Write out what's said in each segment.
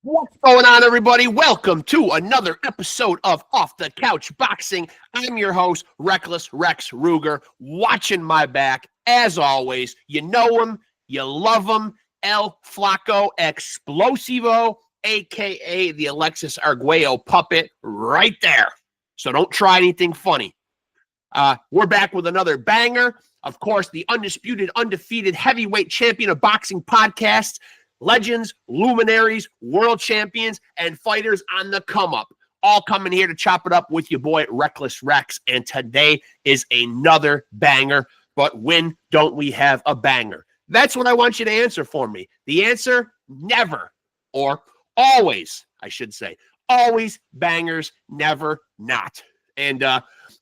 What's going on, everybody? Welcome to another episode of Off the Couch Boxing. I'm your host, Reckless Rexx Ruger, watching my back. As always, you know him, you love him, El Flaco Explosivo, a.k.a. the Alexis Arguello puppet, right there. So don't try anything funny. We're back with another banger. Of course, the undisputed, undefeated heavyweight champion of boxing podcasts, legends, luminaries, world champions, and fighters on the come-up. All coming here to chop it up with your boy, Reckless Rexx. And today is another banger. But when don't we have a banger? That's what I want you to answer for me. The answer, never. Or always, I should say. Always bangers, never not. And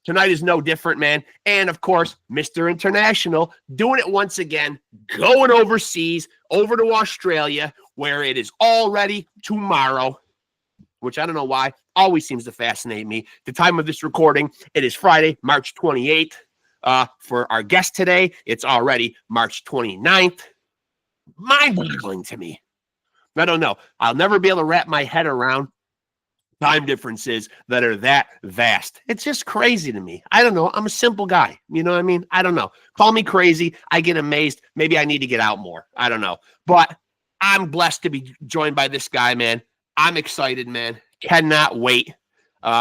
tonight is no different, man. And, of course, Mr. International doing it once again, going overseas, over to Australia, where it is already tomorrow, which I don't know why, always seems to fascinate me. The time of this recording, it is Friday, March 28th. For our guest today, it's already March 29th. Mind-boggling to me. I don't know. I'll never be able to wrap my head around time differences that are that vast. It's just crazy to me. I don't know. I'm a simple guy. You know what I mean? I don't know. Call me crazy. I get amazed. Maybe I need to get out more. I don't know. But I'm blessed to be joined by this guy, man. I'm excited, man. Cannot wait.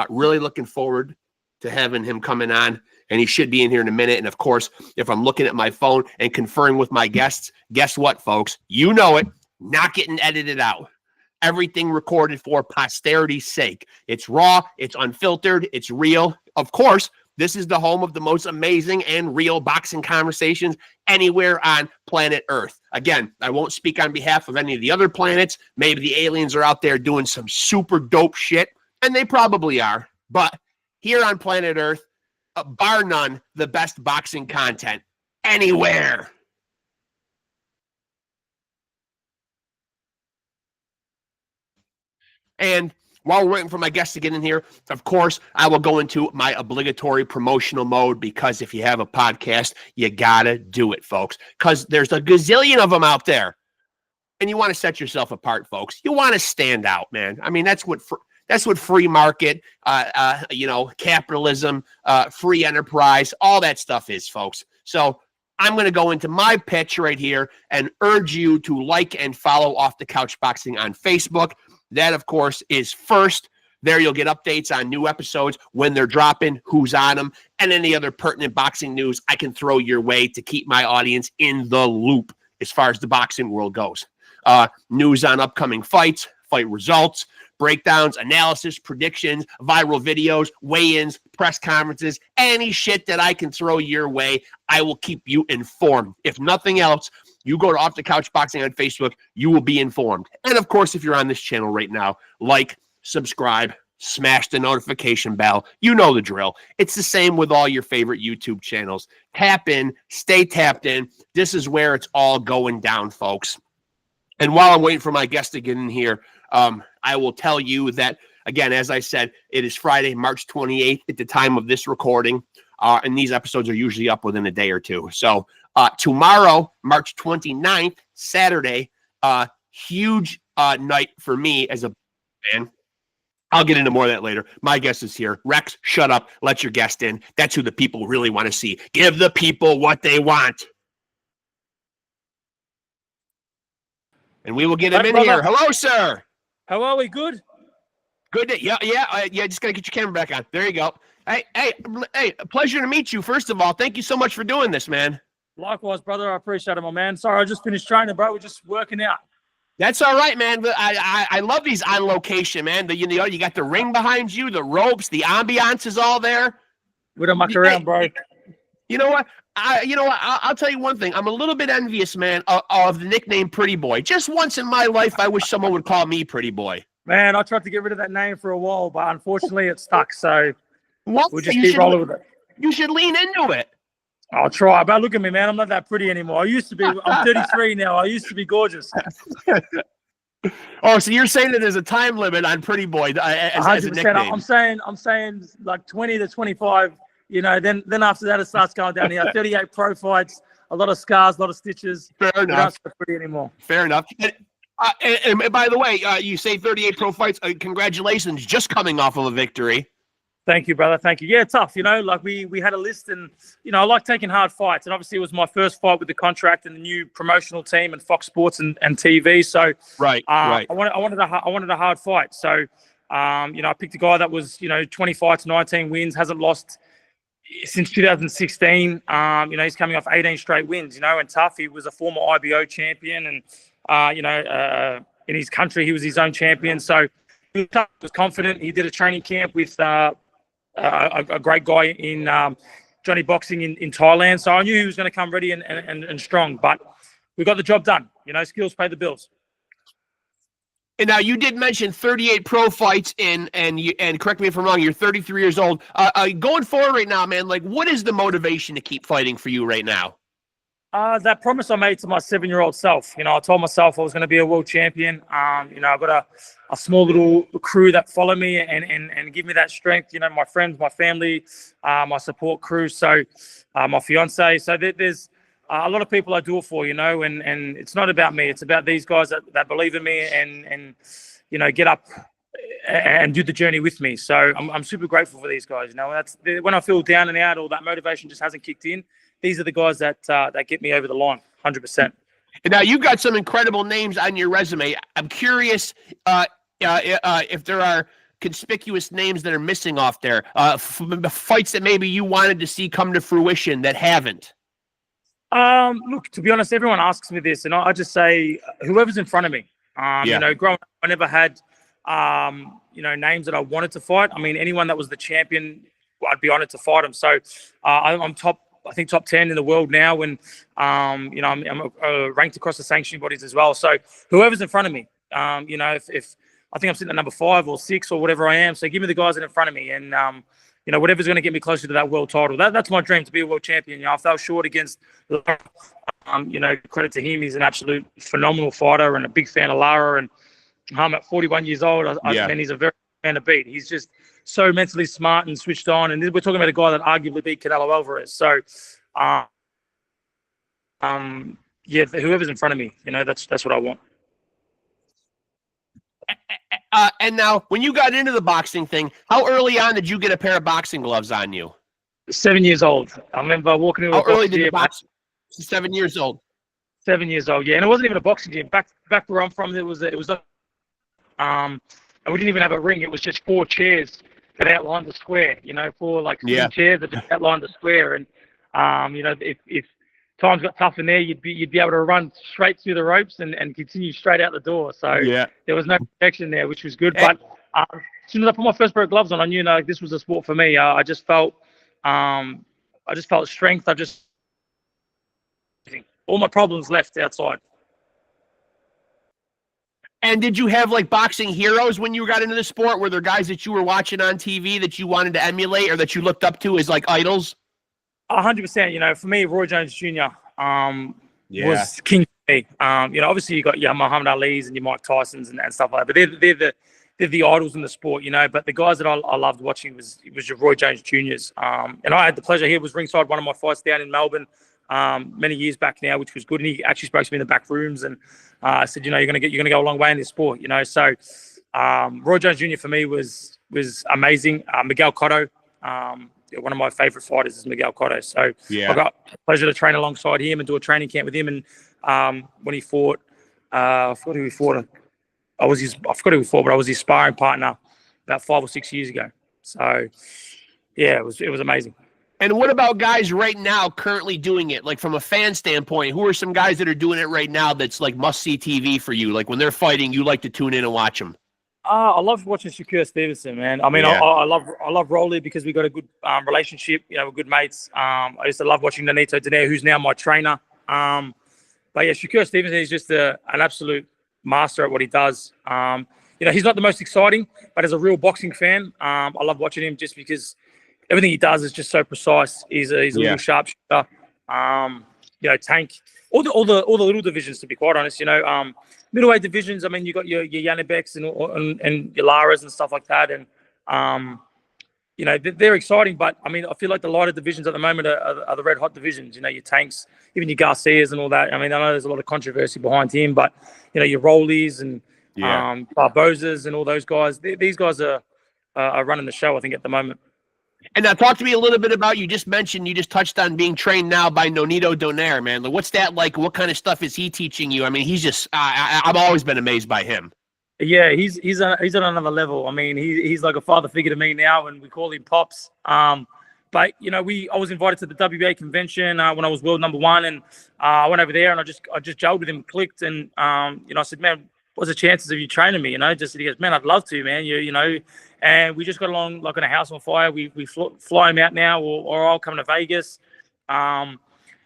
Really looking forward to having him coming on. And he should be in here in a minute. And, of course, if I'm looking at my phone and conferring with my guests, guess what, folks? You know it. Not getting edited out. Everything recorded for posterity's sake. It's raw, it's unfiltered, it's real. Of course, this is the home of the most amazing and real boxing conversations anywhere on planet Earth. Again, I won't speak on behalf of any of the other planets. Maybe the aliens are out there doing some super dope shit, and they probably are. But here on planet Earth, bar none, the best boxing content anywhere. And while we're waiting for my guests to get in here, of course, I will go into my obligatory promotional mode, because if you have a podcast, you got to do it, folks, because there's a gazillion of them out there. And you want to set yourself apart, folks. You want to stand out, man. I mean, that's what free market, capitalism, free enterprise, all that stuff is, folks. So I'm going to go into my pitch right here and urge you to like and follow Off the Couch Boxing on Facebook. That, of course, is first. There you'll get updates on new episodes, when they're dropping, who's on them, and any other pertinent boxing news I can throw your way to keep my audience in the loop as far as the boxing world goes. News on upcoming fights, fight results, breakdowns, analysis, predictions, viral videos, weigh-ins, press conferences, any shit that I can throw your way, I will keep you informed. If nothing else, you go to Off the Couch Boxing on Facebook, you will be informed. And, of course, if you're on this channel right now, like, subscribe, smash the notification bell. You know the drill. It's the same with all your favorite YouTube channels. Tap in, stay tapped in. This is where it's all going down, folks. And while I'm waiting for my guest to get in here, I will tell you that, again, as I said, it is Friday, March 28th at the time of this recording. And these episodes are usually up within a day or two. So tomorrow, March 29th, Saturday, huge night for me as a fan. I'll get into more of that later. My guest is here. Rexx, shut up. Let your guest in. That's who the people really want to see. Give the people what they want. And we will get him in here. Hello, sir. How are we? Good? Good. Yeah. Just got to get your camera back on. There you go. Hey, pleasure to meet you. First of all, thank you so much for doing this, man. Likewise, brother. I appreciate it, my man. Sorry, I just finished training, bro. We're just working out. That's all right, man. But I love these on location, man. You got the ring behind you, the ropes, the ambiance is all there. We don't muck around, bro. You know what? I'll tell you one thing. I'm a little bit envious, man, of the nickname Pretty Boy. Just once in my life, I wish someone would call me Pretty Boy. Man, I tried to get rid of that name for a while, but unfortunately it stuck. So we'll just keep rolling with it. You should lean into it. I'll try. But look at me, man. I'm not that pretty anymore. I used to be. I'm 33 now. I used to be gorgeous. Oh, so you're saying that there's a time limit on Pretty Boy as a nickname? I'm saying like 20 to 25. You know, then after that it starts going down here. 38 pro fights, a lot of scars, a lot of stitches. Fair enough. Not so pretty anymore. Fair enough. And by the way, you say 38 pro fights. Congratulations, just coming off of a victory. Thank you, brother. Thank you. Yeah, tough. Like we had a list, and I like taking hard fights. And obviously, it was my first fight with the contract and the new promotional team and Fox Sports and TV. So right. I wanted a hard fight. So I picked a guy that was 20 fights, 19 wins, hasn't lost since 2016. He's coming off 18 straight wins. And tough. He was a former IBO champion, and in his country, he was his own champion. So he was confident. He did a training camp with a great guy in Johnny Boxing in Thailand. So I knew he was going to come ready and strong, but we got the job done. Skills pay the bills. And now you did mention 38 pro fights and correct me if I'm wrong, you're 33 years old. Going forward right now, man, like what is the motivation to keep fighting for you right now? That promise I made to my 7-year-old self. I told myself I was going to be a world champion. I've got a small little crew that follow me and give me that strength. My friends, my family, my support crew. So my fiance. So there's a lot of people I do it for, and it's not about me. It's about these guys that believe in me and get up and do the journey with me. So I'm super grateful for these guys. That's when I feel down and out or that motivation just hasn't kicked in. These are the guys that get me over the line, 100%. And now you've got some incredible names on your resume. I'm curious if there are conspicuous names that are missing off there, fights that maybe you wanted to see come to fruition that haven't. Look, to be honest, everyone asks me this, and I just say whoever's in front of me. Growing up, I never had names that I wanted to fight. I mean, anyone that was the champion, I'd be honored to fight them. So I'm top 10 in the world now, and I'm ranked across the sanctioning bodies as well. So whoever's in front of me, if I think I'm sitting at number 5 or 6 or whatever I am. So give me the guys that are in front of me, and whatever's going to get me closer to that world title. That's my dream, to be a world champion. I fell short against, credit to him. He's an absolute phenomenal fighter and a big fan of Lara. And I'm at 41 years old. I mean, he's a very man to beat. He's just so mentally smart and switched on. And we're talking about a guy that arguably beat Canelo Alvarez. So, whoever's in front of me, that's what I want. And now, when you got into the boxing thing, how early on did you get a pair of boxing gloves on you? 7 years old. I remember walking into how early did you box? 7 years old. 7 years old, yeah. And it wasn't even a boxing gym. Back where I'm from, and we didn't even have a ring. It was just 4 chairs that outlined the square. 4 three chairs that just outlined the square. And if times got tough in there, you'd be able to run straight through the ropes and continue straight out the door. So there was no protection there, which was good. But as soon as I put my first pair of gloves on, I knew this was a sport for me. I just felt strength. All my problems left outside. And did you have boxing heroes when you got into the sport? Were there guys that you were watching on TV that you wanted to emulate or that you looked up to as idols? 100%. For me, Roy Jones Jr. Was king for me. Obviously you got your Muhammad Ali's and your Mike Tyson's and stuff like that, but they're the idols in the sport, But the guys that I loved watching was your Roy Jones Juniors. And I had the pleasure. He was ringside one of my fights down in Melbourne many years back now, which was good. And he actually spoke to me in the back rooms and said, you're gonna go a long way in this sport, So Roy Jones Jr. for me was amazing. Miguel Cotto. One of my favorite fighters is Miguel Cotto. So I got the pleasure to train alongside him and do a training camp with him. And when he fought, I forgot who he fought. I forgot who he fought, but I was his sparring partner about 5 or 6 years ago. So it was amazing. And what about guys right now currently doing it? From a fan standpoint, who are some guys that are doing it right now that's must-see TV for you? When they're fighting, you like to tune in and watch them? I love watching Shakur Stevenson, man. I mean, I love Rolly because we got a good relationship. We're good mates. I used to love watching Nonito Donaire, who's now my trainer. But Shakur Stevenson is just an absolute master at what he does. He's not the most exciting, but as a real boxing fan, I love watching him just because everything he does is just so precise. He's a little sharpshooter. Tank. All the little divisions, to be quite honest. Middleweight divisions. I mean, you got your Yannibecs and your Laras and stuff like that. And they're exciting, but I mean, I feel like the lighter divisions at the moment are the red hot divisions. Your Tanks, even your Garcias and all that. I mean, I know there's a lot of controversy behind him, but your Rollies and Barbosas and all those guys. These guys are running the show, I think, at the moment. And now talk to me a little bit about, you just touched on being trained now by Nonito Donaire, man. Like, what's that like? What kind of stuff is he teaching you? I mean, he's just, I've always been amazed by him. Yeah, he's on another level. I mean, he's like a father figure to me now, and we call him Pops. But I was invited to the WBA convention when I was world #1, and I went over there and I just gelled with him, clicked, and I said, man, what's the chances of you training me? Just he goes, man, I'd love to, man. And we just got along like on a house on fire. We fly him out now, or I'll come to Vegas. And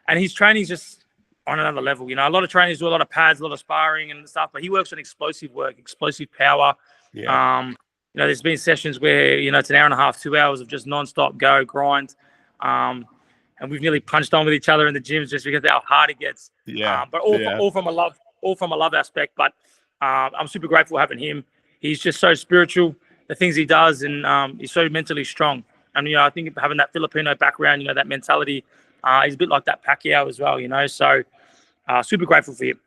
his training's just on another level. A lot of trainers do a lot of pads, a lot of sparring and stuff, but he works on explosive work, explosive power. Yeah. There's been sessions where, it's an hour and a half, 2 hours of just nonstop go grind. And we've nearly punched on with each other in the gyms just because of how hard it gets. Yeah. But all from a love aspect. But I'm super grateful having him. He's just so spiritual, the things he does, and he's so mentally strong. And I think having that Filipino background, that mentality, he's a bit like that Pacquiao as well. So super grateful for him.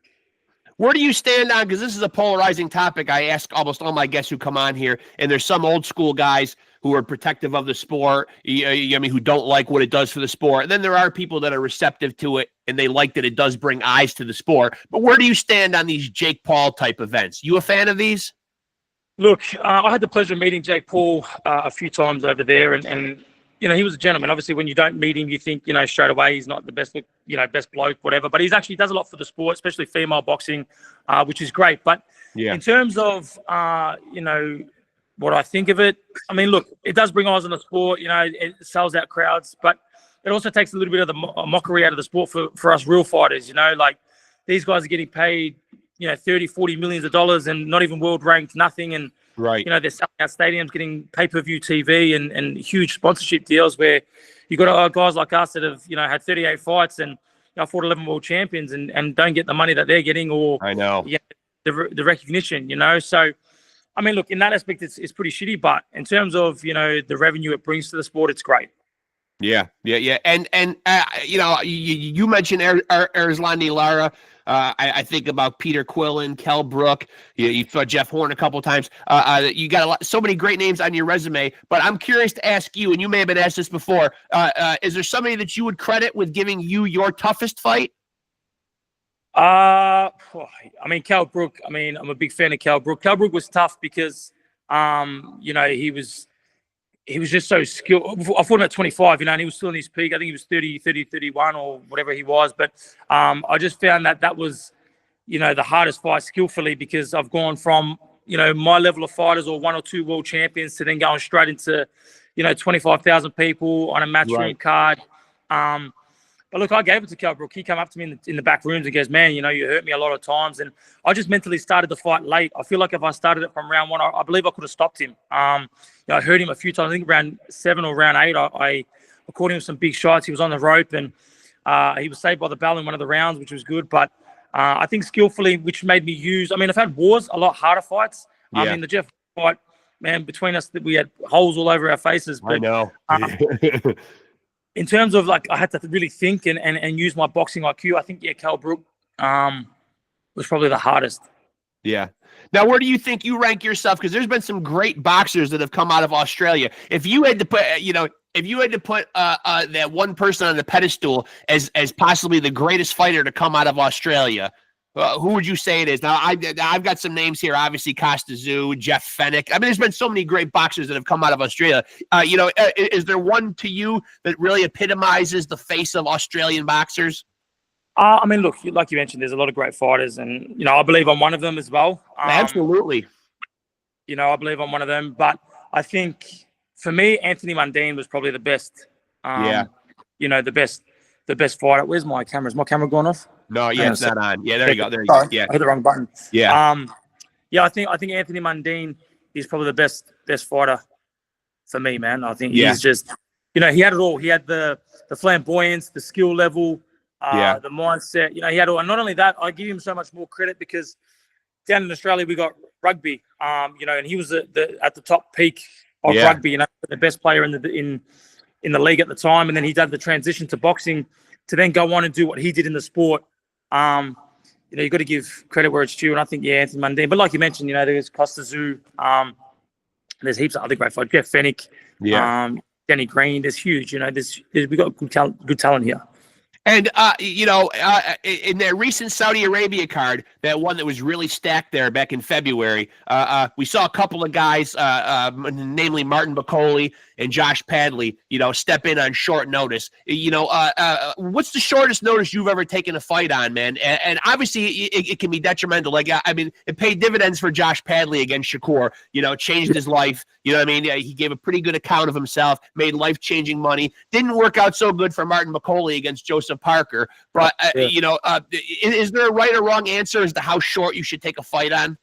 Where do you stand on, because this is a polarizing topic. I ask almost all my guests who come on here, and there's some old school guys who are protective of the sport, who don't like what it does for the sport. And then there are people that are receptive to it, and they like that it does bring eyes to the sport. But where do you stand on these Jake Paul type events? You a fan of these? Look, I had the pleasure of meeting Jake Paul a few times over there, and he was a gentleman. Obviously, when you don't meet him, you think, straight away he's not the best, best bloke, whatever. But he does a lot for the sport, especially female boxing, which is great. But in terms of, what I think of it, I mean, look, it does bring eyes on the sport. It sells out crowds, but it also takes a little bit of the mockery out of the sport for us real fighters. Like these guys are getting paid, 30, 40 millions of dollars and not even world ranked, nothing. And, right. They're selling out stadiums, getting pay-per-view TV and huge sponsorship deals where you got guys like us that have, had 38 fights and fought 11 world champions and don't get the money that they're getting, or I know the recognition, So, I mean, look, in that aspect, it's pretty shitty. But in terms of, the revenue it brings to the sport, it's great. Yeah. And you mentioned Erislandy Lara. I think about Peter Quillen, Kell Brook. You saw Jeff Horn a couple of times. You got so many great names on your resume. But I'm curious to ask you, and you may have been asked this before, is there somebody that you would credit with giving you your toughest fight? I mean, Kell Brook. I mean, I'm a big fan of Kell Brook. Kell Brook was tough because, he was just so skilled. I fought him at 25, and he was still in his peak. I think he was 30, 31 or whatever he was. But I just found that was, the hardest fight skillfully, because I've gone from, my level of fighters or 1 or 2 world champions to then going straight into, 25,000 people on a matchroom card. But look, I gave it to Kell Brook. He came up to me in the back rooms and goes, man, you hurt me a lot of times. And I just mentally started the fight late. I feel like if I started it from round 1, I believe I could have stopped him. I heard him a few times. I think round 7 or round 8, I caught him with some big shots. He was on the rope, and he was saved by the bell in one of the rounds, which was good. But I think skillfully, which made me use. I mean, I've had wars, a lot harder fights. I mean, the Jeff fight, man, between us, we had holes all over our faces. But, I know. In terms of, I had to really think and use my boxing IQ, I think, Kell Brook was probably the hardest. Yeah. Now, where do you think you rank yourself? Because there's been some great boxers that have come out of Australia. If you had to put, that one person on the pedestal as possibly the greatest fighter to come out of Australia, who would you say it is? Now, I've got some names here. Obviously, Costa Tszyu, Jeff Fennick. I mean, there's been so many great boxers that have come out of Australia. Is there one to you that really epitomizes the face of Australian boxers? I mean, look, like you mentioned, there's a lot of great fighters, and I believe I'm one of them as well. Absolutely. I believe I'm one of them, but I think for me, Anthony Mundine was probably the best. The best fighter. Where's my camera? Is my camera going off? No, it's not on. Yeah, there you go. There you go. Yeah, I hit the wrong button. Yeah. I think Anthony Mundine is probably the best fighter for me, man. I think he's just, he had it all. He had the flamboyance, the skill level, the mindset. He had all. And not only that, I give him so much more credit because down in Australia we got rugby. And he was at the top peak of rugby. You know, the best player in the league at the time, and then he did the transition to boxing to then go on and do what he did in the sport. You know, you got to give credit where it's due, and I think Anthony Mundine. But like you mentioned, you know, there's Costa Zoo. There's heaps of other great fighters. Jeff Fennick, Danny Green. There's huge. You know, we got good talent here. And, you know, in that recent Saudi Arabia card, that one that was really stacked there back in February, we saw a couple of guys, namely Martin Bacoli and Josh Padley, you know, step in on short notice. You know, what's the shortest notice you've ever taken a fight on, man? And obviously it can be detrimental. Like, I mean, it paid dividends for Josh Padley against Shakur, you know, changed his life. You know what I mean? He gave a pretty good account of himself, made life-changing money. Didn't work out so good for Martin Bacoli against Joseph Parker. But, you know, is there a right or wrong answer as to how short you should take a fight on?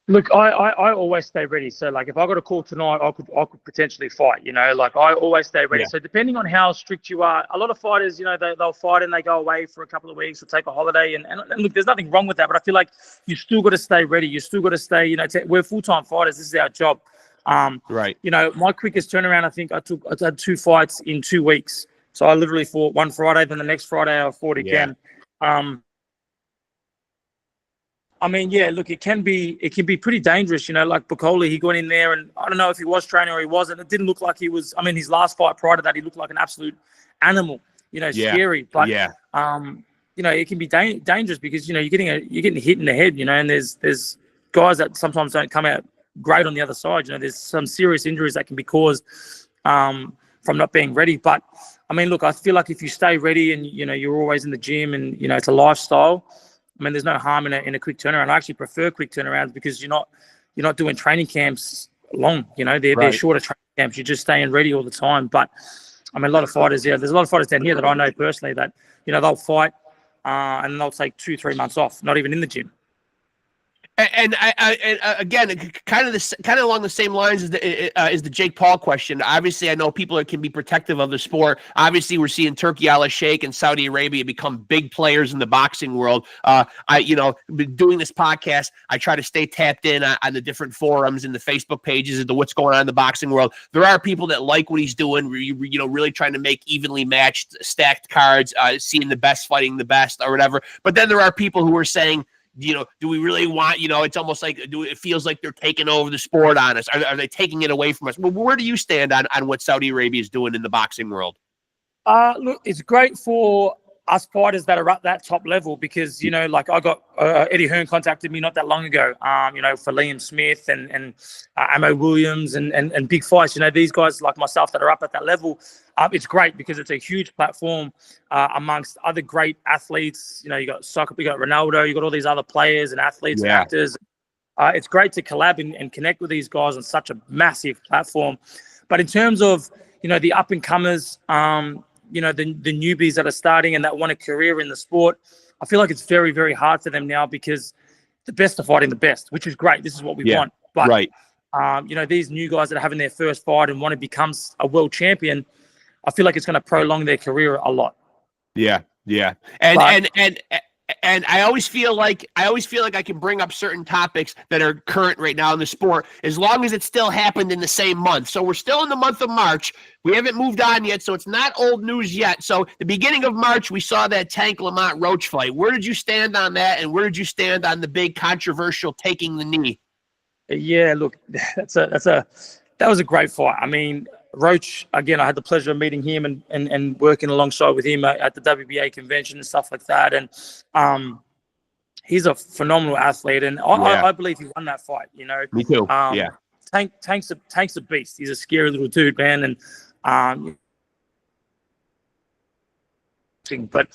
Look, I always stay ready. So, like, if I got a call tonight, I could potentially fight. You know, like, I always stay ready. Yeah. So, depending on how strict you are, a lot of fighters, you know, they'll fight and they go away for a couple of weeks or take a holiday. And look, there's nothing wrong with that. But I feel like you still got to stay ready. You still got to stay. You know, we're full-time fighters. This is our job. Right. You know, my quickest turnaround, I think I had 2 fights in 2 weeks. So I literally fought one Friday, then the next Friday I fought again. I mean, yeah, look, it can be pretty dangerous, you know, like Bacoli, he got in there and I don't know if he was training or he wasn't. It didn't look like he was. I mean, his last fight prior to that, he looked like an absolute animal, you know, scary. But, you know, it can be dangerous because, you know, you're getting hit in the head, you know, and there's guys that sometimes don't come out great on the other side. You know, there's some serious injuries that can be caused from not being ready. But, I mean, look, I feel like if you stay ready and, you know, you're always in the gym and, you know, it's a lifestyle, I mean, there's no harm in a quick turnaround. I actually prefer quick turnarounds because you're not doing training camps long. You know, they're shorter training camps. You're just staying ready all the time. But I mean, a lot of fighters, there's a lot of fighters down here that I know personally that, you know, they'll fight and they'll take 2-3 months off, not even in the gym. And again, kind of along the same lines as the Jake Paul question. Obviously, I know people can be protective of the sport. Obviously, we're seeing Turki Al-Sheikh and Saudi Arabia become big players in the boxing world. You know, doing this podcast, I try to stay tapped in on the different forums and the Facebook pages of what's going on in the boxing world. There are people that like what he's doing. You know, really trying to make evenly matched, stacked cards, seeing the best fighting the best or whatever. But then there are people who are saying, you know, do we really want, you know, it's almost like, it feels like they're taking over the sport on us. Are they taking it away from us? Well, where do you stand on what Saudi Arabia is doing in the boxing world? Look, it's great for us fighters that are at that top level because, you know, like I got Eddie Hearn contacted me not that long ago, you know, for Liam Smith and Amo Williams and big fights. You know, these guys like myself that are up at that level, it's great because it's a huge platform amongst other great athletes. You know, you got soccer, you got Ronaldo, you got all these other players and athletes and actors. It's great to collab and connect with these guys on such a massive platform. But in terms of, you know, the up-and-comers, you know, the newbies that are starting and that want a career in the sport, I feel like it's very, very hard for them now because the best are fighting the best, which is great. This is what we want. But, you know, these new guys that are having their first fight and want to become a world champion, I feel like it's going to prolong their career a lot. Yeah. And I always feel like I can bring up certain topics that are current right now in the sport, as long as it still happened in the same month. So we're still in the month of March. We haven't moved on yet, so it's not old news yet. So the beginning of March, we saw that Tank Lamont Roach fight. Where did you stand on that, and where did you stand on the big controversial taking the knee? Yeah, look, that was a great fight. I mean, Roach, again, I had the pleasure of meeting him and working alongside with him at the WBA convention and stuff like that. And he's a phenomenal athlete, and I believe he won that fight. You know, me too. Tank's a beast. He's a scary little dude, man. And but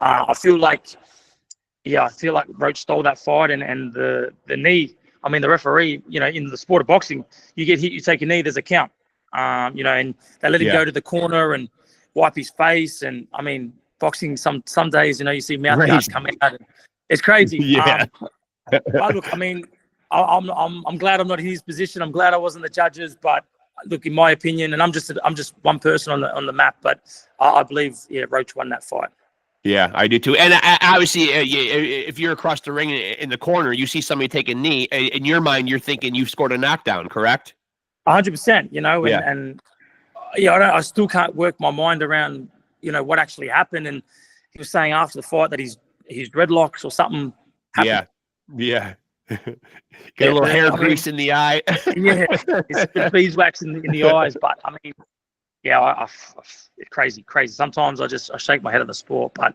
I feel like Roach stole that fight, and the knee. I mean, the referee, you know, in the sport of boxing, you get hit, you take a knee, there's a count. You know, and they let him go to the corner and wipe his face. And I mean, boxing, some days, you know, you see mouth guards coming out. It's crazy. But look, I mean, I'm glad I'm not in his position. I'm glad I wasn't the judges. But look, in my opinion, and I'm just one person on the map, but I believe Roach won that fight. Yeah, I do too. And obviously, if you're across the ring in the corner, you see somebody take a knee. In your mind, you're thinking you've scored a knockdown, correct? 100%, and I still can't work my mind around, what actually happened. And he was saying after the fight that his dreadlocks or something happened. Yeah. Get a little hair grease in the eye. It's beeswax in the eyes. But I mean, it's crazy. Sometimes I shake my head at the sport, but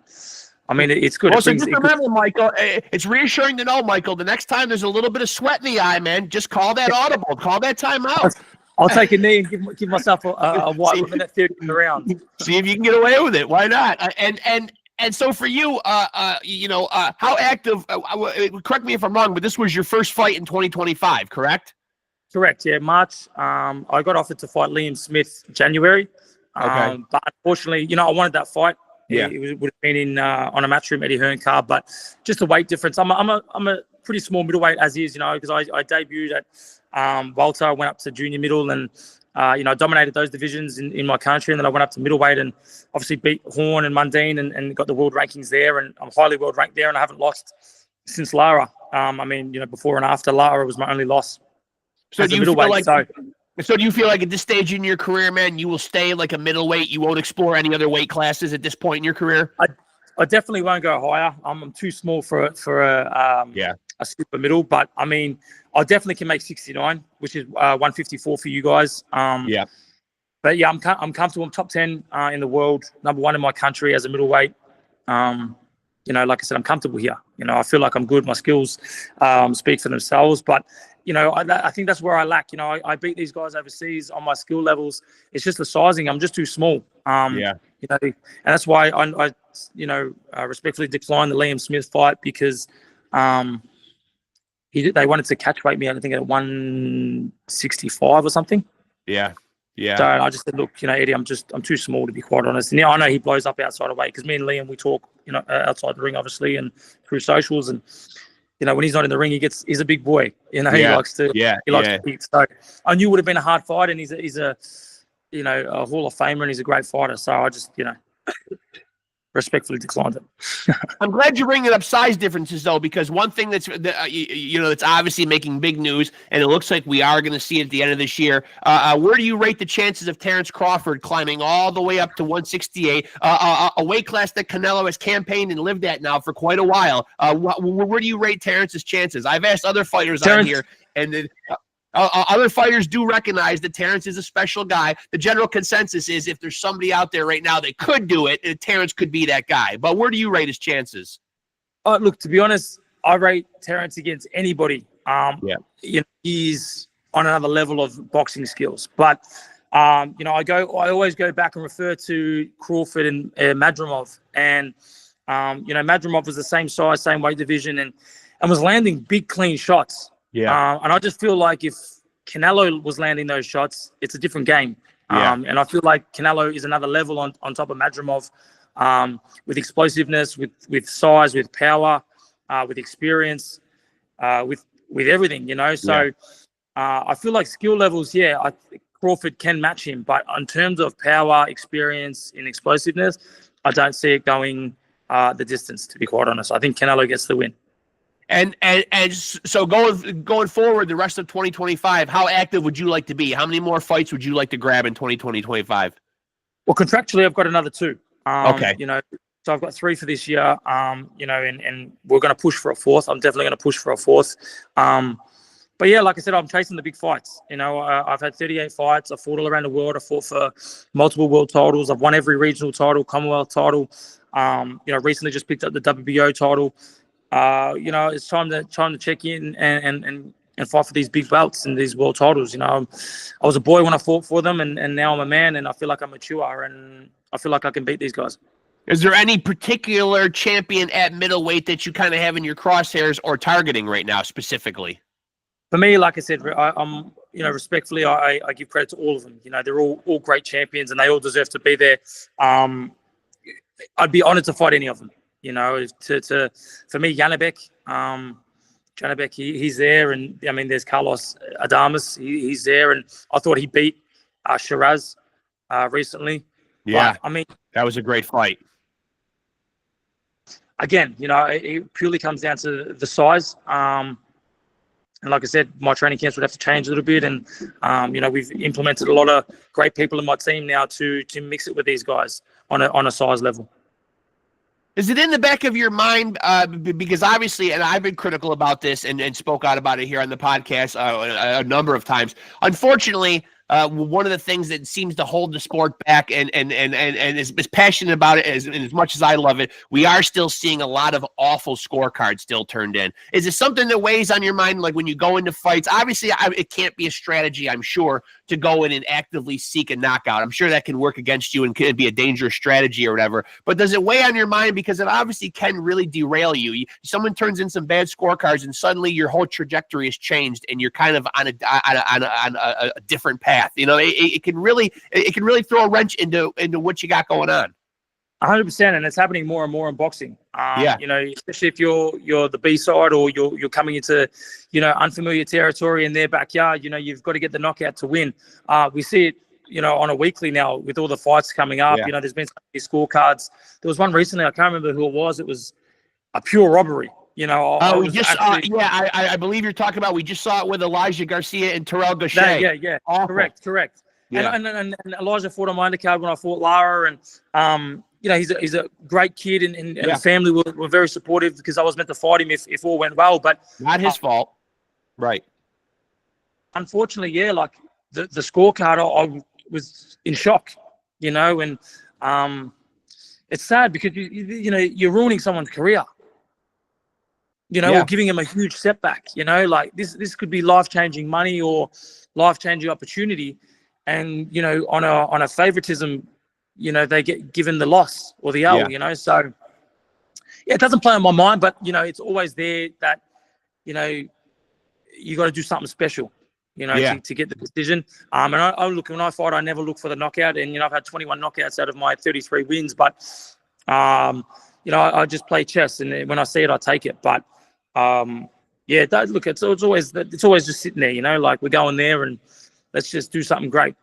I mean, it's good. Also, just remember, Michael, it's reassuring to know, Michael, the next time there's a little bit of sweat in the eye, man, just call that audible, call that timeout. I'll take a knee and give myself a white with minute 30 in the round. See if you can get away with it. Why not? And so for you, how active? Correct me if I'm wrong, but this was your first fight in 2025, correct? Correct. Yeah, March. I got offered to fight Liam Smith January. Okay. But unfortunately, I wanted that fight. Yeah. It would have been on a Matchroom Eddie Hearn card, but just the weight difference. I'm a pretty small middleweight as is, because I debuted at welter, went up to junior middle, and dominated those divisions in my country, and then I went up to middleweight and obviously beat Horn and Mundine and got the world rankings there, and I'm highly world ranked there, and I haven't lost since Lara. Before and after Lara was my only loss. So do you feel like? So do you feel like at this stage in your career, man, you will stay like a middleweight? You won't explore any other weight classes at this point in your career? I definitely won't go higher. I'm too small for a super middle, but I mean, I definitely can make 69, which is 154 for you guys. But yeah, I'm comfortable. I'm top 10 in the world, number 1 in my country as a middleweight. Like I said, I'm comfortable here. I feel like I'm good. My skills speak for themselves, but I think that's where I lack. I beat these guys overseas on my skill levels. It's just the sizing. I'm just too small. And that's why I respectfully declined the Liam Smith fight because they wanted to catch weight me, I think, at 165 or something. Yeah. So I just said, look, Eddie, I'm too small, to be quite honest. And I know he blows up outside of weight because me and Liam, we talk, outside the ring, obviously, and through socials. And when he's not in the ring, he's a big boy. He likes to eat. So I knew it would have been a hard fight, and he's a Hall of Famer, and he's a great fighter. So I just respectfully declined it. I'm glad you're bringing up size differences, though, because one thing that's obviously making big news, and it looks like we are going to see it at the end of this year. Where do you rate the chances of Terrence Crawford climbing all the way up to 168, a weight class that Canelo has campaigned and lived at now for quite a while? Where do you rate Terrence's chances? I've asked other fighters on here, and other fighters do recognize that Terrence is a special guy. The general consensus is if there's somebody out there right now that could do it, Terrence could be that guy. But where do you rate his chances? Look, to be honest, I rate Terrence against anybody. He's on another level of boxing skills. But I always go back and refer to Crawford and Madrimov. And Madrimov was the same size, same weight division, and was landing big, clean shots. And I just feel like if Canelo was landing those shots, it's a different game. And I feel like Canelo is another level on top of Madrimov, with explosiveness, with size, with power, with experience, with everything, So I feel like skill levels, Crawford can match him. But in terms of power, experience, and explosiveness, I don't see it going the distance, to be quite honest. I think Canelo gets the win. And so going forward, the rest of 2025, how active would you like to be? How many more fights would you like to grab in 2025? Well, contractually, I've got another 2. Okay. So I've got 3 for this year. And we're going to push for a 4th. I'm definitely going to push for a 4th. But yeah, like I said, I'm chasing the big fights. I've had 38 fights. I've fought all around the world. I fought for multiple world titles. I've won every regional title, Commonwealth title. Recently just picked up the WBO title. It's time to check in and fight for these big belts and these world titles. I was a boy when I fought for them, and now I'm a man, and I feel like I'm mature, and I feel like I can beat these guys. Is there any particular champion at middleweight that you kind of have in your crosshairs or targeting right now specifically? For me, like I said, I'm respectfully, I give credit to all of them. They're all great champions, and they all deserve to be there. I'd be honored to fight any of them. For me, Janabek, he's there, and there's Carlos Adames, he's there, and I thought he beat Shiraz recently. Yeah, but, that was a great fight. Again, it purely comes down to the size. And like I said, my training camps would have to change a little bit. And, we've implemented a lot of great people in my team now to mix it with these guys on a size level. Is it in the back of your mind, because obviously, and I've been critical about this and spoke out about it here on the podcast a number of times. Unfortunately, one of the things that seems to hold the sport back and is passionate about it as much as I love it, we are still seeing a lot of awful scorecards still turned in. Is it something that weighs on your mind, like when you go into fights? Obviously, it can't be a strategy, I'm sure, to go in and actively seek a knockout. I'm sure that can work against you and can be a dangerous strategy or whatever. But does it weigh on your mind? Because it obviously can really derail you. Someone turns in some bad scorecards and suddenly your whole trajectory has changed and you're kind of on a different path. It can really throw a wrench into what you got going on. 100%, and it's happening more and more in boxing. Especially if you're the B side or you're coming into, unfamiliar territory in their backyard. You've got to get the knockout to win. We see it, on a weekly now with all the fights coming up. Yeah. There's been so many scorecards. There was one recently. I can't remember who it was. It was a pure robbery. I believe you're talking about. We just saw it with Elijah Garcia and Terrell Gaucher. Yeah. Awful. Correct. Yeah. And Elijah fought on my undercard when I fought Lara, and he's a great kid, and the family were very supportive because I was meant to fight him if all went well, but not his fault, right? Unfortunately, like the scorecard, I was in shock, and it's sad because you're ruining someone's career. Or giving him a huge setback, like this could be life-changing money or life-changing opportunity. And, on a favoritism, they get given the loss or the L, So, it doesn't play on my mind, but, it's always there that, you got to do something special, to get the decision. And when I fight, I never look for the knockout. And, I've had 21 knockouts out of my 33 wins. But, I just play chess. And when I see it, I take it. But, it's always just sitting there, like we're going there and let's just do something great.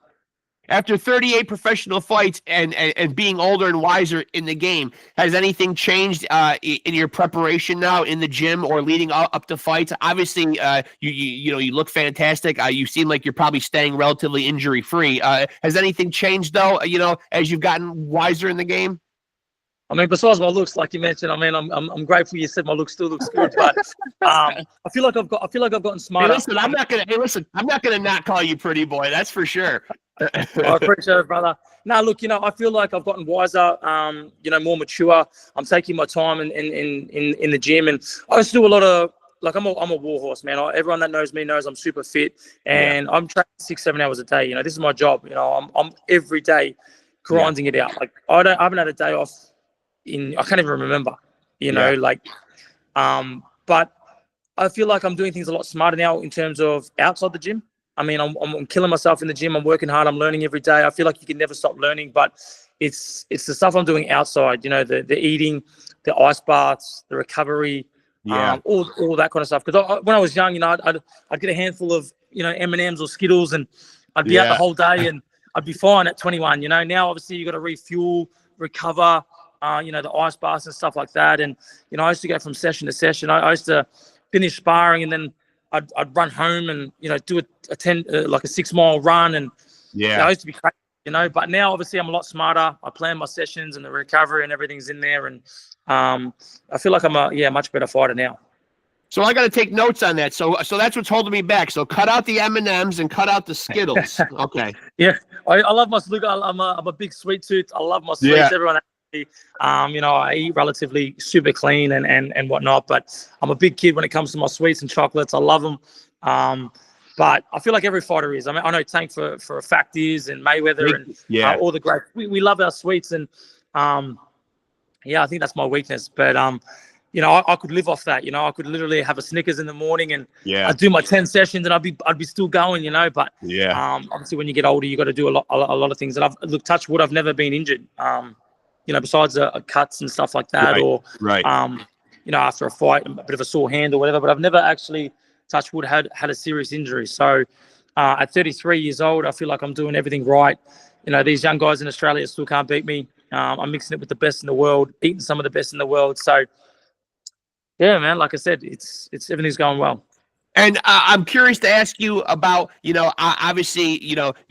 After 38 professional fights and being older and wiser in the game, has anything changed in your preparation now in the gym or leading up to fights? Obviously, you look fantastic. You seem like you're probably staying relatively injury free. Has anything changed though? As you've gotten wiser in the game? I mean, besides my looks, like you mentioned, I'm grateful you said my look still looks good, but I feel like I've gotten smarter. I'm not gonna not call you pretty boy. That's for sure. I appreciate it, brother. Now, look, I feel like I've gotten wiser, more mature. I'm taking my time in the gym, and I just do a lot of I'm a war horse, man. Everyone that knows me knows I'm super fit, and I'm training 6-7 hours a day. This is my job. I'm every day grinding it out. Like I haven't had a day off. I can't even remember, but I feel like I'm doing things a lot smarter now in terms of outside the gym. I mean, I'm killing myself in the gym. I'm working hard. I'm learning every day. I feel like you can never stop learning, but it's the stuff I'm doing outside, the eating, the ice baths, the recovery, all that kind of stuff. Because when I was young, I'd get a handful of, M&Ms or Skittles and I'd be out the whole day and I'd be fine at 21, Now, obviously, you got to refuel, recover, the ice baths and stuff like that. And, I used to go from session to session. I used to finish sparring and then I'd run home and, do a 6-mile run. And I used to be crazy, but now obviously I'm a lot smarter. I plan my sessions and the recovery and everything's in there. And I feel like I'm a much better fighter now. So I got to take notes on that. So that's what's holding me back. So cut out the M&Ms and cut out the Skittles. Okay. Yeah. I love my look. I'm a big sweet tooth. I love my sweets. Yeah. Everyone. I eat relatively super clean and whatnot, but I'm a big kid when it comes to my sweets and chocolates. I love them. But I feel like every fighter is. I mean, I know Tank for a fact is, and Mayweather and all the great. We love our sweets, and I think that's my weakness. But I could live off that. I could literally have a Snickers in the morning, and I'd do my 10 sessions, and I'd be still going. But obviously when you get older, you got to do a lot of things. And touch wood, I've never been injured. Besides cuts and stuff like that, after a fight, a bit of a sore hand or whatever. But I've never actually, touch wood, had a serious injury. So at 33 years old, I feel like I'm doing everything right. These young guys in Australia still can't beat me. I'm mixing it with the best in the world, beating some of the best in the world. So, yeah, man, like I said, it's everything's going well. And I'm curious to ask you about, obviously,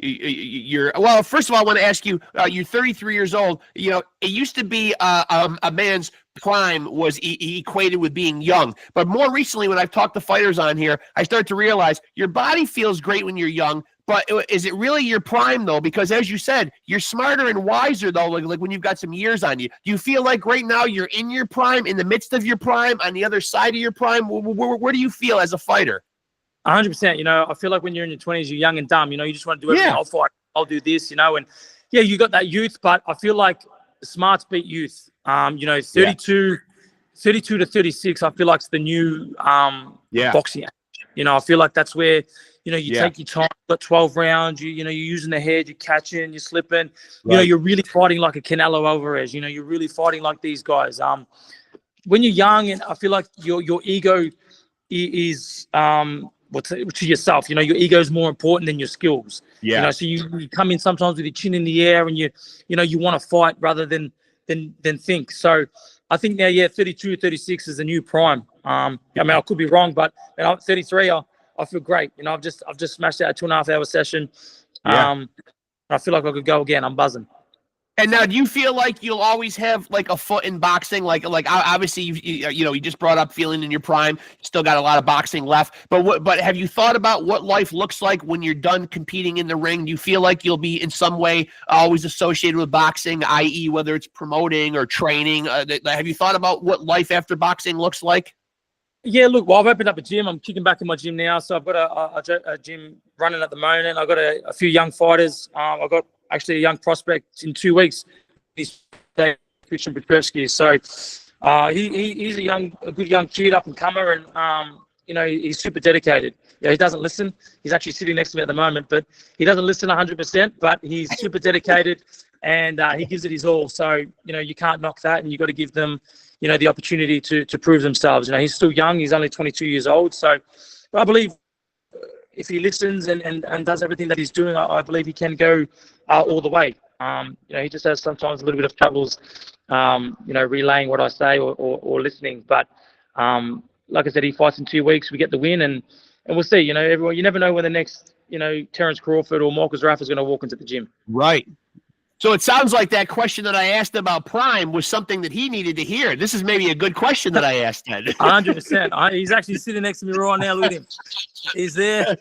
you're, well, first of all, I want to ask you, you're 33 years old. It used to be a man's prime was equated with being young. But more recently, when I've talked to fighters on here, I start to realize your body feels great when you're young. But is it really your prime, though? Because as you said, you're smarter and wiser, though, like when you've got some years on you. Do you feel like right now you're in your prime, in the midst of your prime, on the other side of your prime? Where do you feel as a fighter? 100%. I feel like when you're in your 20s, you're young and dumb. You just want to do everything. I'll fight. I'll do this, and yeah, you got that youth, but I feel like smarts beat youth. 32 to 36, I feel like it's the new boxing. I feel like that's where you take your time. Got 12 rounds. You're using the head. You're catching. You're slipping. You're really fighting like a Canelo Alvarez. You're really fighting like these guys. When you're young, and I feel like your ego is to yourself. Your ego is more important than your skills. So you come in sometimes with your chin in the air, and you want to fight rather than think. So I think now, 32, 36 is a new prime. I could be wrong, but I'm 33. I feel great. I've just smashed out a 2.5 hour session. I feel like I could go again. I'm buzzing. And now, do you feel like you'll always have like a foot in boxing? Like obviously you just brought up feeling in your prime. You still got a lot of boxing left. But have you thought about what life looks like when you're done competing in the ring? Do you feel like you'll be in some way always associated with boxing, i.e., whether it's promoting or training? Have you thought about what life after boxing looks like? Yeah, look, I've opened up a gym. I'm kicking back in my gym now. So I've got a gym running at the moment. I've got a few young fighters. I've got actually a young prospect in 2 weeks. He's Christian Petrovsky. So he's a good young kid, up and comer, and he's super dedicated. He doesn't listen. He's actually sitting next to me at the moment, but he doesn't listen 100%. But he's super dedicated, and he gives it his all. So you can't knock that, and you got to give them the opportunity to prove themselves. He's still young. He's only 22 years old. So I believe if he listens and does everything that he's doing, I believe he can go all the way. He just has sometimes a little bit of troubles, relaying what I say or listening. But like I said, he fights in 2 weeks. We get the win, and we'll see. Everyone, you never know when the next, Terence Crawford or Marcus ZERAFA is going to walk into the gym. Right. So it sounds like that question that I asked about prime was something that he needed to hear. This is maybe a good question that I asked, Ted. 100%. He's actually sitting next to me right now. Look at him. He's there.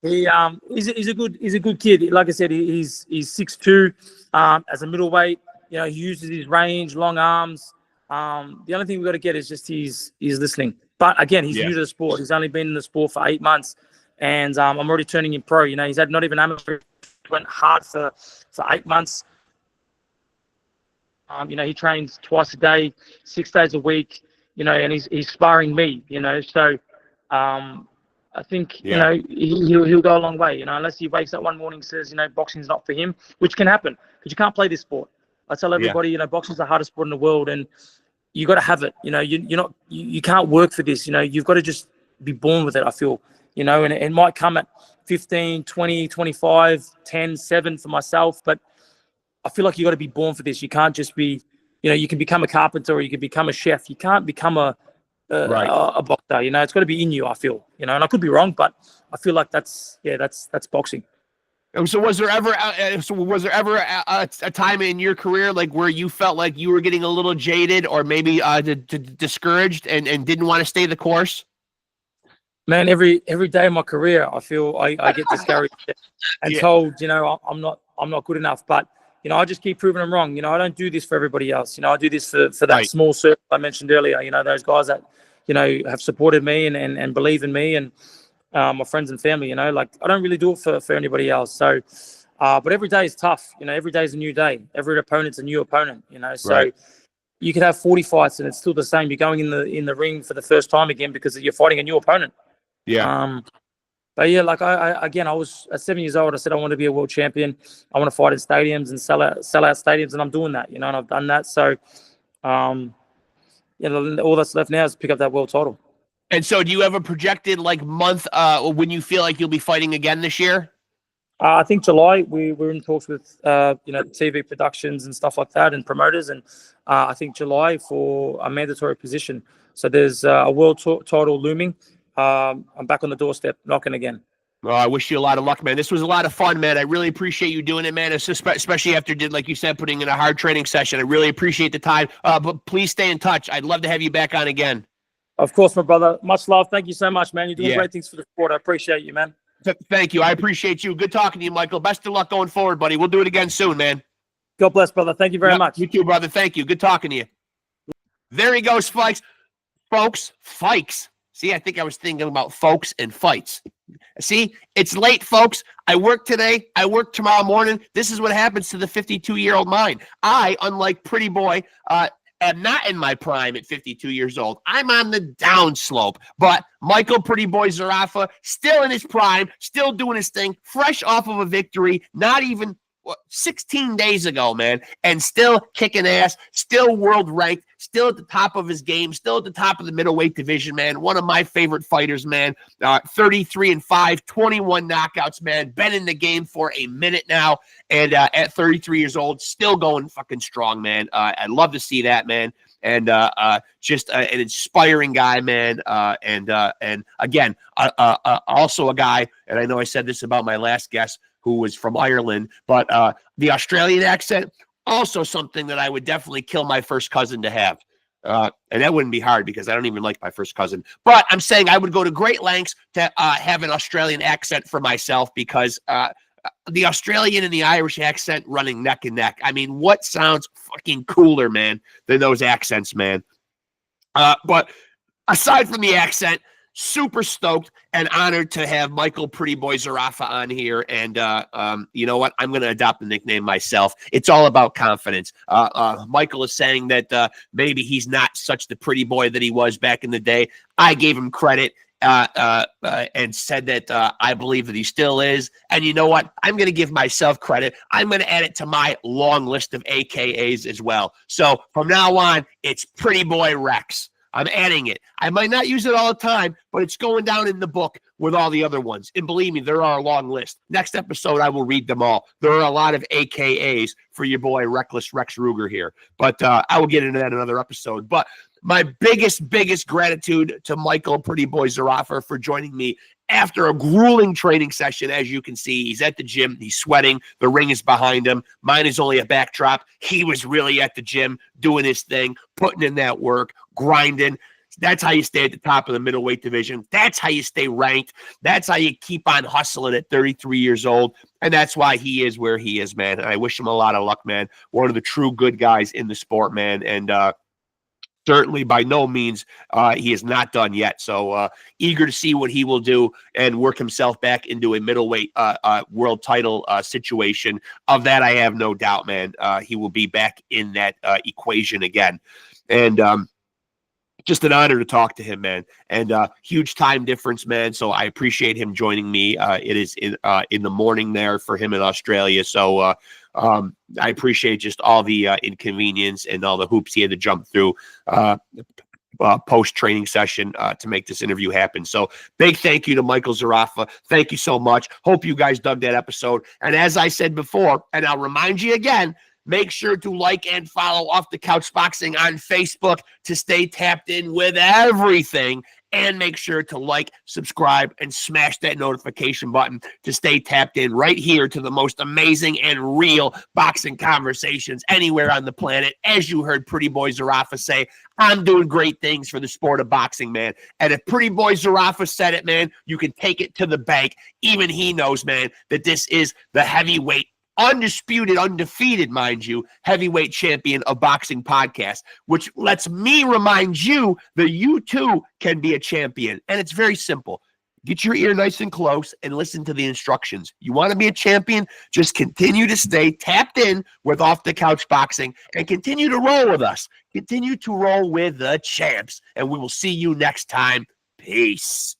He's a good kid. Like I said, he's 6'2", as a middleweight. He uses his range, long arms. The only thing we've got to get is just he's listening. But again, he's new to the sport. He's only been in the sport for 8 months, and I'm already turning him pro. He's had not even amateur. Went hard for 8 months. He trains twice a day, 6 days a week, and he's sparring me, So I think, he'll go a long way, unless he wakes up one morning and says, boxing's not for him, which can happen because you can't play this sport. I tell everybody, boxing's the hardest sport in the world, and you got to have it. You can't work for this. You've got to just be born with it, I feel, and it might come at 15, 20, 25, 10, 7 for myself, but I feel like you got to be born for this. You can't just be, you can become a carpenter or you can become a chef. You can't become a boxer. It's got to be in you, I feel. And I could be wrong, but I feel like that's boxing. So was there ever a time in your career like where you felt like you were getting a little jaded or maybe discouraged and didn't want to stay the course? Man, every day of my career, I feel I get discouraged and told, I'm not good enough. But I just keep proving them wrong. I don't do this for everybody else. I do this for that small circle I mentioned earlier. Those guys that have supported me and believe in me, and my friends and family. I don't really do it for anybody else. So, but every day is tough. Every day is a new day. Every opponent's a new opponent. So. You could have 40 fights and it's still the same. You're going in the ring for the first time again because you're fighting a new opponent. Yeah. But yeah, I was at 7 years old. I said I want to be a world champion. I want to fight in stadiums and sell out stadiums, and I'm doing that. And I've done that. So, all that's left now is pick up that world title. And so, do you have a projected month when you feel like you'll be fighting again this year? I think July. We're in talks with TV productions and stuff like that and promoters, and I think July for a mandatory position. So there's a world title looming. I'm back on the doorstep, knocking again. Well, I wish you a lot of luck, man. This was a lot of fun, man. I really appreciate you doing it, man. Especially after, like you said, putting in a hard training session. I really appreciate the time. But please stay in touch. I'd love to have you back on again. Of course, my brother. Much love. Thank you so much, man. You're doing great things for the sport. I appreciate you, man. Thank you. I appreciate you. Good talking to you, Michael. Best of luck going forward, buddy. We'll do it again soon, man. God bless, brother. Thank you very much. You too, brother. Thank you. Good talking to you. There he goes, folks. Fikes. See, I think I was thinking about folks and fights. See, it's late, folks. I work today. I work tomorrow morning. This is what happens to the 52-year-old mind. I, unlike Pretty Boy, am not in my prime at 52 years old. I'm on the downslope. But Michael Pretty Boy ZERAFA, still in his prime, still doing his thing, fresh off of a victory, not even 16 days ago, man, and still kicking ass, still world ranked, still at the top of his game, still at the top of the middleweight division, man. One of my favorite fighters, man. 33-5, 21 knockouts, man. Been in the game for a minute now, and at 33 years old, still going fucking strong, man. I'd love to see that, man. And just an inspiring guy, man. And again, also a guy, and I know I said this about my last guest, who was from Ireland, but the Australian accent, also something that I would definitely kill my first cousin to have. And that wouldn't be hard because I don't even like my first cousin. But I'm saying I would go to great lengths to have an Australian accent for myself because the Australian and the Irish accent running neck and neck. I mean, what sounds fucking cooler, man, than those accents, man? But aside from the accent, super stoked and honored to have Michael Pretty Boy ZERAFA on here. And you know what? I'm going to adopt the nickname myself. It's all about confidence. Michael is saying that maybe he's not such the pretty boy that he was back in the day. I gave him credit and said that I believe that he still is. And you know what? I'm going to give myself credit. I'm going to add it to my long list of AKAs as well. So from now on, it's Pretty Boy Rexx. I'm adding it. I might not use it all the time, but it's going down in the book with all the other ones. And believe me, there are a long list. Next episode, I will read them all. There are a lot of AKAs for your boy Reckless Rexx Ruger here. But I will get into that in another episode. But my biggest gratitude to Michael Pretty Boy ZERAFA for joining me after a grueling training session. As you can see, he's at the gym. He's sweating. The ring is behind him. Mine is only a backdrop. He was really at the gym doing his thing, putting in that work, grinding. That's how you stay at the top of the middleweight division. That's how you stay ranked. That's how you keep on hustling at 33 years old. And that's why he is where he is, man. And I wish him a lot of luck, man. One of the true good guys in the sport, man. And certainly by no means he is not done yet. So eager to see what he will do and work himself back into a middleweight world title situation. Of that, I have no doubt, man. He will be back in that equation again. And just an honor to talk to him, man. And huge time difference, man. So I appreciate him joining me. It is in the morning there for him in Australia. So I appreciate just all the inconvenience and all the hoops he had to jump through post-training session to make this interview happen. So big thank you to Michael ZERAFA. Thank you so much. Hope you guys dug that episode. And as I said before, and I'll remind you again, make sure to like and follow Off the Couch Boxing on Facebook to stay tapped in with everything. And make sure to like, subscribe, and smash that notification button to stay tapped in right here to the most amazing and real boxing conversations anywhere on the planet. As you heard Pretty Boy ZERAFA say, I'm doing great things for the sport of boxing, man. And if Pretty Boy ZERAFA said it, man, you can take it to the bank. Even he knows, man, that this is the heavyweight, undisputed, undefeated, mind you, heavyweight champion of boxing podcast, which lets me remind you that you too can be a champion. And it's very simple. Get your ear nice and close and listen to the instructions. You want to be a champion? Just continue to stay tapped in with Off the Couch Boxing and continue to roll with us. Continue to roll with the champs. And we will see you next time. Peace.